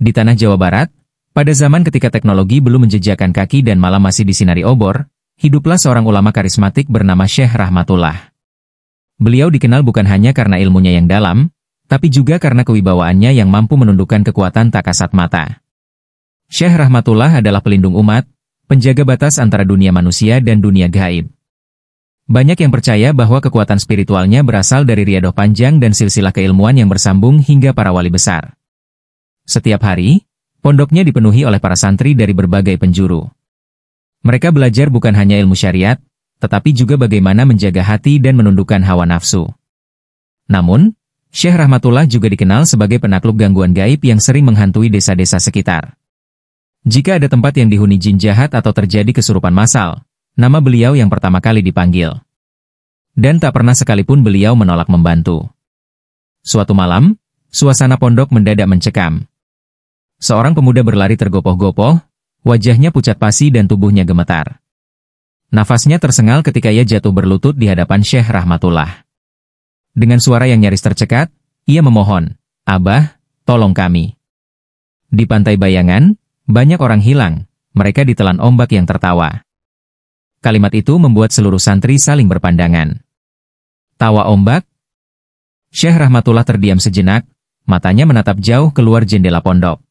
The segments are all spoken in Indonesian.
Di tanah Jawa Barat, pada zaman ketika teknologi belum menjejakkan kaki dan malam masih disinari obor, hiduplah seorang ulama karismatik bernama Syekh Rahmatullah. Beliau dikenal bukan hanya karena ilmunya yang dalam, tapi juga karena kewibawaannya yang mampu menundukkan kekuatan tak kasat mata. Syekh Rahmatullah adalah pelindung umat, penjaga batas antara dunia manusia dan dunia gaib. Banyak yang percaya bahwa kekuatan spiritualnya berasal dari riadah panjang dan silsilah keilmuan yang bersambung hingga para wali besar. Setiap hari, pondoknya dipenuhi oleh para santri dari berbagai penjuru. Mereka belajar bukan hanya ilmu syariat, tetapi juga bagaimana menjaga hati dan menundukkan hawa nafsu. Namun, Syekh Rahmatullah juga dikenal sebagai penakluk gangguan gaib yang sering menghantui desa-desa sekitar. Jika ada tempat yang dihuni jin jahat atau terjadi kesurupan massal, nama beliau yang pertama kali dipanggil. Dan tak pernah sekalipun beliau menolak membantu. Suatu malam, suasana pondok mendadak mencekam. Seorang pemuda berlari tergopoh-gopoh, wajahnya pucat pasi dan tubuhnya gemetar. Nafasnya tersengal ketika ia jatuh berlutut di hadapan Syekh Rahmatullah. Dengan suara yang nyaris tercekat, ia memohon, "Abah, tolong kami." Di pantai Bayangan, banyak orang hilang, mereka ditelan ombak yang tertawa. Kalimat itu membuat seluruh santri saling berpandangan. Tawa ombak? Syekh Rahmatullah terdiam sejenak, matanya menatap jauh keluar jendela pondok.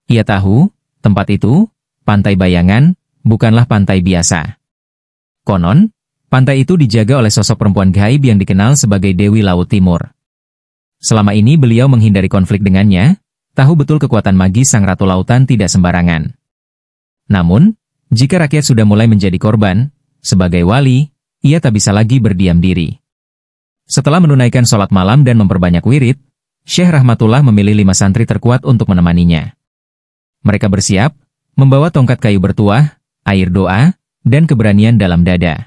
Ia tahu, tempat itu, pantai Bayangan, bukanlah pantai biasa. Konon, pantai itu dijaga oleh sosok perempuan gaib yang dikenal sebagai Dewi Laut Timur. Selama ini beliau menghindari konflik dengannya, tahu betul kekuatan magis sang Ratu Lautan tidak sembarangan. Namun, jika rakyat sudah mulai menjadi korban, sebagai wali, ia tak bisa lagi berdiam diri. Setelah menunaikan sholat malam dan memperbanyak wirid, Syekh Rahmatullah memilih 5 santri terkuat untuk menemaninya. Mereka bersiap, membawa tongkat kayu bertuah, air doa, dan keberanian dalam dada.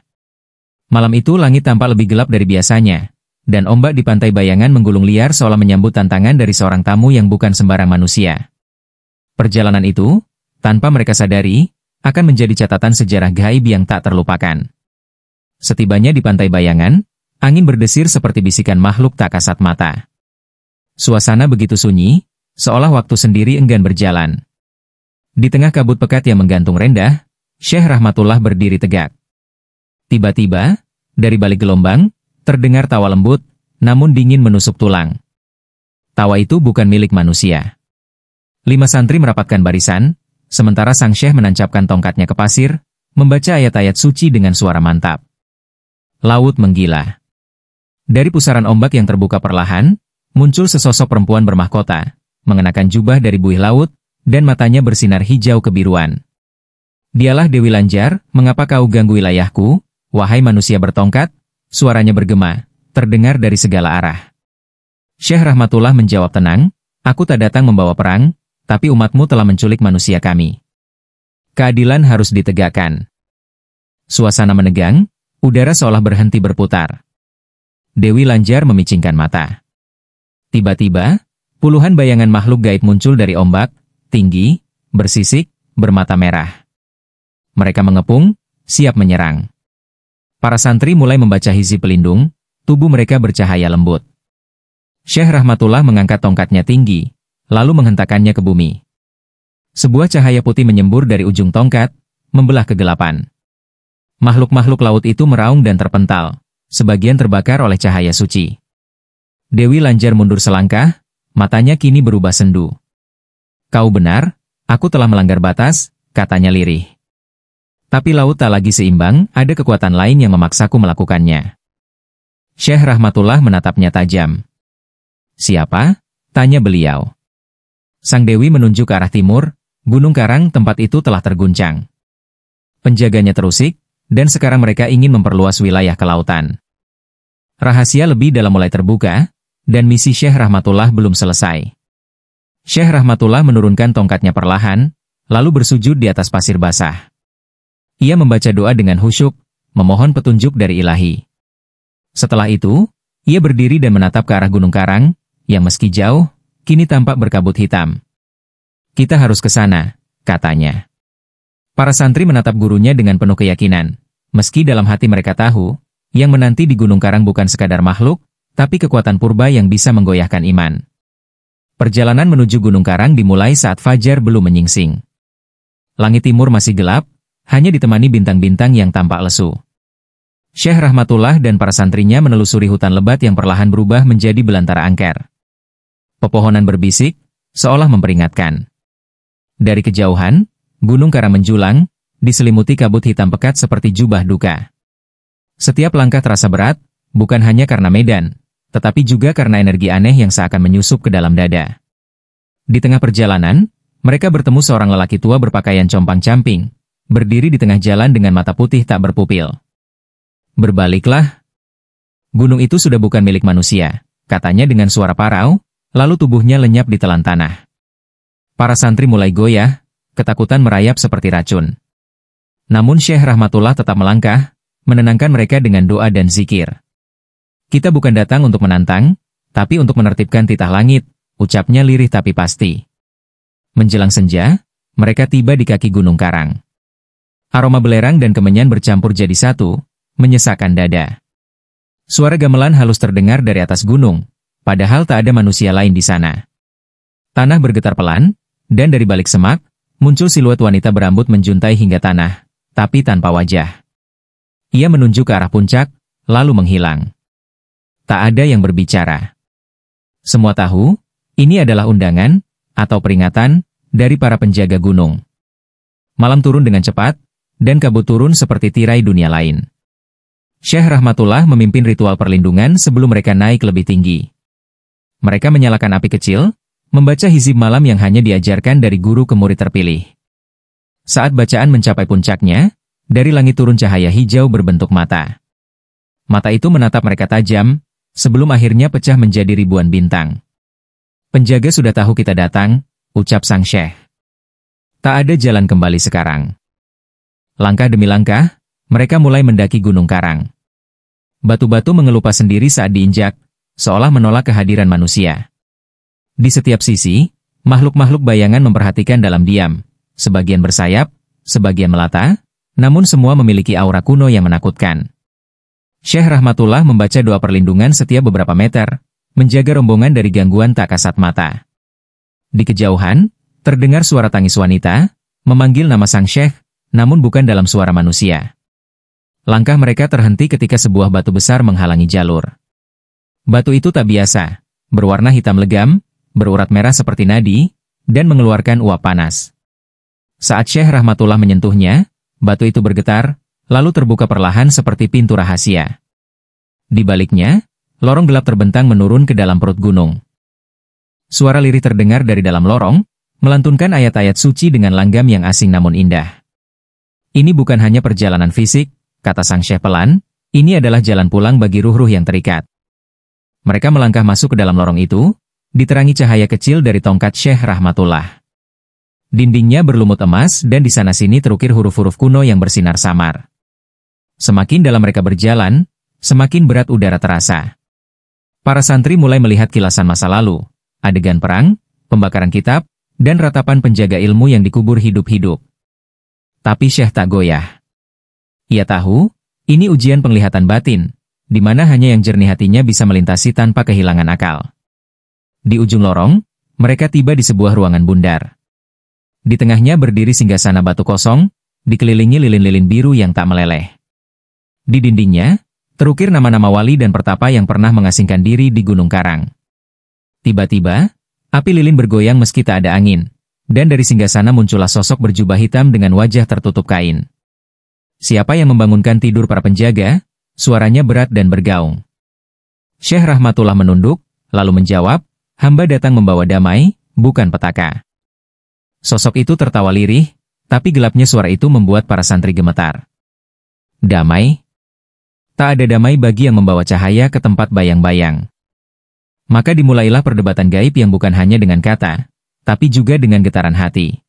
Malam itu langit tampak lebih gelap dari biasanya, dan ombak di pantai Bayangan menggulung liar seolah menyambut tantangan dari seorang tamu yang bukan sembarang manusia. Perjalanan itu, tanpa mereka sadari, akan menjadi catatan sejarah gaib yang tak terlupakan. Setibanya di pantai Bayangan, angin berdesir seperti bisikan makhluk tak kasat mata. Suasana begitu sunyi, seolah waktu sendiri enggan berjalan. Di tengah kabut pekat yang menggantung rendah, Syekh Rahmatullah berdiri tegak. Tiba-tiba, dari balik gelombang, terdengar tawa lembut, namun dingin menusuk tulang. Tawa itu bukan milik manusia. 5 santri merapatkan barisan, sementara sang syekh menancapkan tongkatnya ke pasir, membaca ayat-ayat suci dengan suara mantap. Laut menggila. Dari pusaran ombak yang terbuka perlahan, muncul sesosok perempuan bermahkota, mengenakan jubah dari buih laut, dan matanya bersinar hijau kebiruan. Dialah Dewi Lanjar, mengapa kau ganggu wilayahku, wahai manusia bertongkat? Suaranya bergema, terdengar dari segala arah. Syekh Rahmatullah menjawab tenang, aku tak datang membawa perang, tapi umatmu telah menculik manusia kami. Keadilan harus ditegakkan. Suasana menegang, udara seolah berhenti berputar. Dewi Lanjar memicingkan mata. Tiba-tiba, puluhan bayangan makhluk gaib muncul dari ombak, tinggi, bersisik, bermata merah. Mereka mengepung, siap menyerang. Para santri mulai membaca hizib pelindung, tubuh mereka bercahaya lembut. Syekh Rahmatullah mengangkat tongkatnya tinggi, lalu menghentakkannya ke bumi. Sebuah cahaya putih menyembur dari ujung tongkat, membelah kegelapan. Makhluk-makhluk laut itu meraung dan terpental, sebagian terbakar oleh cahaya suci. Dewi Lanjar mundur selangkah, matanya kini berubah sendu. Kau benar, aku telah melanggar batas, katanya lirih. Tapi laut tak lagi seimbang, ada kekuatan lain yang memaksaku melakukannya. Syekh Rahmatullah menatapnya tajam. Siapa? Tanya beliau. Sang Dewi menunjuk ke arah timur, Gunung Karang tempat itu telah terguncang. Penjaganya terusik, dan sekarang mereka ingin memperluas wilayah kelautan. Rahasia lebih dalam mulai terbuka, dan misi Syekh Rahmatullah belum selesai. Syekh Rahmatullah menurunkan tongkatnya perlahan, lalu bersujud di atas pasir basah. Ia membaca doa dengan khusyuk, memohon petunjuk dari Ilahi. Setelah itu, ia berdiri dan menatap ke arah Gunung Karang, yang meski jauh, kini tampak berkabut hitam. Kita harus ke sana, katanya. Para santri menatap gurunya dengan penuh keyakinan, meski dalam hati mereka tahu, yang menanti di Gunung Karang bukan sekadar makhluk, tapi kekuatan purba yang bisa menggoyahkan iman. Perjalanan menuju Gunung Karang dimulai saat fajar belum menyingsing. Langit timur masih gelap, hanya ditemani bintang-bintang yang tampak lesu. Syekh Rahmatullah dan para santrinya menelusuri hutan lebat yang perlahan berubah menjadi belantara angker. Pepohonan berbisik, seolah memperingatkan. Dari kejauhan, Gunung Karang menjulang, diselimuti kabut hitam pekat seperti jubah duka. Setiap langkah terasa berat, bukan hanya karena medan, tetapi juga karena energi aneh yang seakan menyusup ke dalam dada. Di tengah perjalanan, mereka bertemu seorang lelaki tua berpakaian compang-camping, berdiri di tengah jalan dengan mata putih tak berpupil. "Berbaliklah. Gunung itu sudah bukan milik manusia," katanya dengan suara parau, lalu tubuhnya lenyap di telan tanah. Para santri mulai goyah, ketakutan merayap seperti racun. Namun Syekh Rahmatullah tetap melangkah, menenangkan mereka dengan doa dan zikir. "Kita bukan datang untuk menantang, tapi untuk menertibkan titah langit," ucapnya lirih tapi pasti. Menjelang senja, mereka tiba di kaki Gunung Karang. Aroma belerang dan kemenyan bercampur jadi satu, menyesakkan dada. Suara gamelan halus terdengar dari atas gunung, padahal tak ada manusia lain di sana. Tanah bergetar pelan, dan dari balik semak, muncul siluet wanita berambut menjuntai hingga tanah, tapi tanpa wajah. Ia menunjuk ke arah puncak, lalu menghilang. Tak ada yang berbicara. Semua tahu, ini adalah undangan, atau peringatan, dari para penjaga gunung. Malam turun dengan cepat, dan kabut turun seperti tirai dunia lain. Syekh Rahmatullah memimpin ritual perlindungan sebelum mereka naik lebih tinggi. Mereka menyalakan api kecil, membaca hizib malam yang hanya diajarkan dari guru ke murid terpilih. Saat bacaan mencapai puncaknya, dari langit turun cahaya hijau berbentuk mata. Mata itu menatap mereka tajam, sebelum akhirnya pecah menjadi ribuan bintang. "Penjaga sudah tahu kita datang," ucap sang syekh. "Tak ada jalan kembali sekarang." Langkah demi langkah, mereka mulai mendaki Gunung Karang. Batu-batu mengelupas sendiri saat diinjak, seolah menolak kehadiran manusia. Di setiap sisi, makhluk-makhluk bayangan memperhatikan dalam diam, sebagian bersayap, sebagian melata, namun semua memiliki aura kuno yang menakutkan. Syekh Rahmatullah membaca doa perlindungan setiap beberapa meter, menjaga rombongan dari gangguan tak kasat mata. Di kejauhan, terdengar suara tangis wanita, memanggil nama sang syekh, namun bukan dalam suara manusia. Langkah mereka terhenti ketika sebuah batu besar menghalangi jalur. Batu itu tak biasa, berwarna hitam legam, berurat merah seperti nadi, dan mengeluarkan uap panas. Saat Syekh Rahmatullah menyentuhnya, batu itu bergetar, lalu terbuka perlahan seperti pintu rahasia. Di baliknya, lorong gelap terbentang menurun ke dalam perut gunung. Suara lirih terdengar dari dalam lorong, melantunkan ayat-ayat suci dengan langgam yang asing namun indah. "Ini bukan hanya perjalanan fisik," kata sang syekh pelan, "ini adalah jalan pulang bagi ruh-ruh yang terikat." Mereka melangkah masuk ke dalam lorong itu, diterangi cahaya kecil dari tongkat Syekh Rahmatullah. Dindingnya berlumut emas dan di sana-sini terukir huruf-huruf kuno yang bersinar samar. Semakin dalam mereka berjalan, semakin berat udara terasa. Para santri mulai melihat kilasan masa lalu, adegan perang, pembakaran kitab, dan ratapan penjaga ilmu yang dikubur hidup-hidup. Tapi Syekh tak goyah. Ia tahu, ini ujian penglihatan batin, di mana hanya yang jernih hatinya bisa melintasi tanpa kehilangan akal. Di ujung lorong, mereka tiba di sebuah ruangan bundar. Di tengahnya berdiri singgasana batu kosong, dikelilingi lilin-lilin biru yang tak meleleh. Di dindingnya, terukir nama-nama wali dan pertapa yang pernah mengasingkan diri di Gunung Karang. Tiba-tiba, api lilin bergoyang meski tak ada angin, dan dari singgasana muncullah sosok berjubah hitam dengan wajah tertutup kain. Siapa yang membangunkan tidur para penjaga? Suaranya berat dan bergaung. Syekh Rahmatullah menunduk, lalu menjawab, "Hamba datang membawa damai, bukan petaka." Sosok itu tertawa lirih, tapi gelapnya suara itu membuat para santri gemetar. Damai? Tak ada damai bagi yang membawa cahaya ke tempat bayang-bayang. Maka dimulailah perdebatan gaib yang bukan hanya dengan kata, tapi juga dengan getaran hati.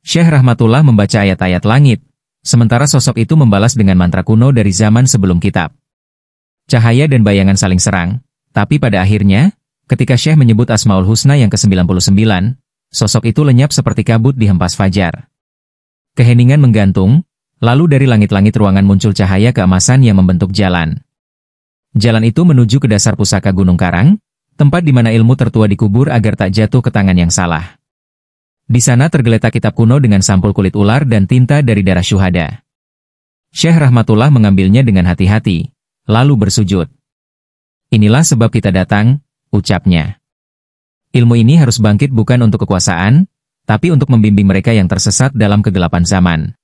Syekh Rahmatullah membaca ayat-ayat langit, sementara sosok itu membalas dengan mantra kuno dari zaman sebelum kitab. Cahaya dan bayangan saling serang, tapi pada akhirnya, ketika Syekh menyebut Asmaul Husna yang ke-99, sosok itu lenyap seperti kabut di hempas fajar. Keheningan menggantung, lalu dari langit-langit ruangan muncul cahaya keemasan yang membentuk jalan. Jalan itu menuju ke dasar pusaka Gunung Karang, tempat di mana ilmu tertua dikubur agar tak jatuh ke tangan yang salah. Di sana tergeletak kitab kuno dengan sampul kulit ular dan tinta dari darah syuhada. Syekh Rahmatullah mengambilnya dengan hati-hati, lalu bersujud. Inilah sebab kita datang, ucapnya. Ilmu ini harus bangkit bukan untuk kekuasaan, tapi untuk membimbing mereka yang tersesat dalam kegelapan zaman.